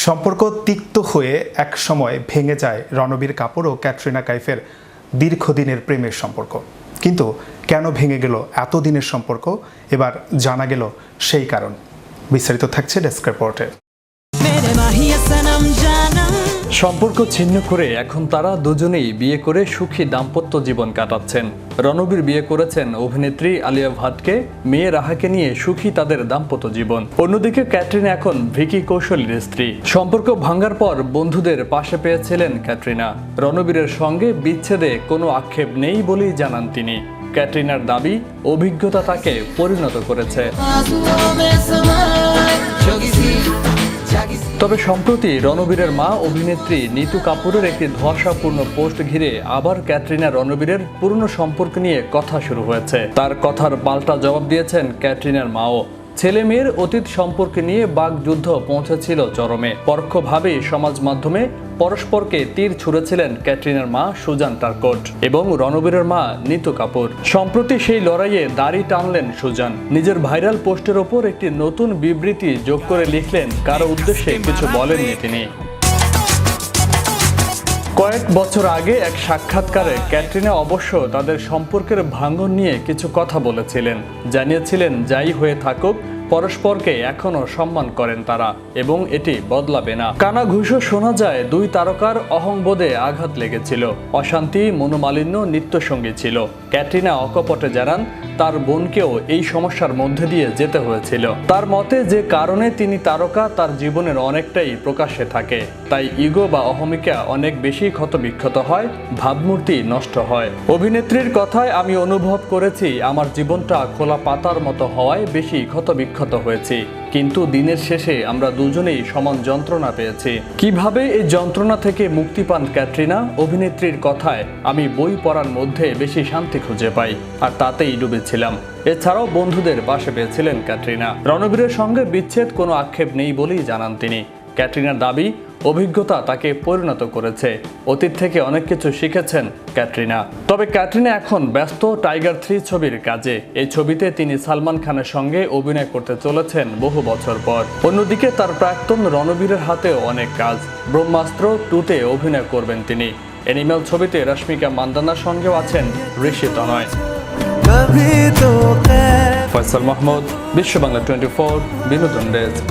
সম্পর্ক তিক্ত হয়ে এক সময় ভেঙে যায় রণবীর কাপুর ও ক্যাটরিনা কাইফের দীর্ঘদিনের প্রেমের সম্পর্ক। কিন্তু কেন ভেঙে গেল এতদিনের সম্পর্ক, এবার জানা গেল সেই কারণ। বিস্তারিত থাকছে ডেস্ক রিপোর্টে। সম্পর্ক ছিন্ন করে এখন তারা দুজনেই বিয়ে করে সুখী দাম্পত্য জীবন কাটাচ্ছেন। রণবীর বিয়ে করেছেন অভিনেত্রী আলিয়া ভাটকে, মেয়ে রাহাকে নিয়ে সুখী তাদের দাম্পত্য জীবন। অন্যদিকে ক্যাটরিনা এখন ভিকি কৌশলীর স্ত্রী। সম্পর্ক ভাঙার পর বন্ধুদের পাশে পেয়েছিলেন ক্যাটরিনা। রণবীরের সঙ্গে বিচ্ছেদে কোনো আক্ষেপ নেই বলেই জানান তিনি। ক্যাটরিনার দাবি, অভিজ্ঞতা তাকে পরিণত করেছে। তবে সম্প্রতি রণবীরের মা অভিনেত্রী নিতু কাপুরের একটি ধোঁয়াশাপূর্ণ পোস্ট ঘিরে আবার ক্যাটরিনা রণবীরের পুরনো সম্পর্ক নিয়ে কথা শুরু হয়েছে। তার কথার পাল্টা জবাব দিয়েছেন ক্যাটরিনার মাও। ছেলে মেয়ের অতীত সম্পর্কে নিয়ে বাকযুদ্ধ পৌঁছেছিল চরমে। পরোক্ষভাবেই সমাজ মাধ্যমে পরস্পরকে তীর ছুঁড়েছিলেন ক্যাটরিনার মা সুজান টারকোট এবং রণবীরের মা নিতু কাপুর। সম্প্রতি সেই লড়াইয়ে দাড়ি টানলেন সুজান। নিজের ভাইরাল পোস্টের ওপর একটি নতুন বিবৃতি যোগ করে লিখলেন, কারো উদ্দেশ্যে কিছু বলেননি তিনি। কয়েক বছর আগে এক সাক্ষাৎকারে ক্যাটরিনা অবশ্য তাদের সম্পর্কের ভাঙন নিয়ে কিছু কথা বলেছিলেন। জানিয়েছিলেন, যাই হয়ে থাকুক পরস্পরকে এখনো সম্মান করেন তারা এবং এটি বদলাবে না। কানাঘুষো শোনা যায় দুই তারকার অহংবোধে আঘাত লেগেছিল। অশান্তি, মনোমালিন্য নিত্যসঙ্গী ছিল। ক্যাটরিনা অকপটে জানান, তার বোনকেও এই সমস্যার মধ্যে দিয়ে যেতে হয়েছিল। তার মতে, যে কারণে তিনি তারকা তার জীবনের অনেকটাই প্রকাশ্যে থাকে, তাই ইগো বা অহমিকা অনেক বেশি ক্ষতবিক্ষত হয়, ভাবমূর্তি নষ্ট হয়। অভিনেত্রীর কথায়, আমি অনুভব করেছি আমার জীবনটা খোলা পাতার মতো হওয়ায় বেশি ক্ষতবিক্ষত হয়েছি, কিন্তু দিনের শেষে আমরা দুজনেই সমান যন্ত্রণা পেয়েছি। কিভাবে এই যন্ত্রণা থেকে মুক্তি পান ক্যাটরিনা? অভিনেত্রীর কথায়, আমি বই পড়ার মধ্যে বেশি শান্তি খুঁজে পাই, আর তাতেই ডুবেছিলাম। এছাড়াও বন্ধুদের পাশে পেয়েছিলেন ক্যাটরিনা। রণবীরের সঙ্গে বিচ্ছেদ কোনো আক্ষেপ নেই বলেই জানান তিনি। ক্যাটরিনার দাবি, অভিজ্ঞতা তাকে পরিণত করেছে। অতীত থেকে অনেক কিছু শিখেছেন ক্যাটরিনা। তবে ক্যাটরিনা এখন ব্যস্ত টাইগার 3 ছবির কাজে। এই ছবিতে তিনি সালমান খানের সঙ্গে অভিনয় করতে চলেছেন বহু বছর পর। অন্যদিকে তার প্রাক্তন রণবীরের হাতেও অনেক কাজ। ব্রহ্মাস্ত্র 2-তে অভিনয় করবেন তিনি। অ্যানিমেল ছবিতে রশ্মিকা মান্দানার সঙ্গেও আছেন ঋষি তনয়। ফয়সাল মাহমুদ, বিশ্ব বাংলা 24, বিনোদন ডেস্ক।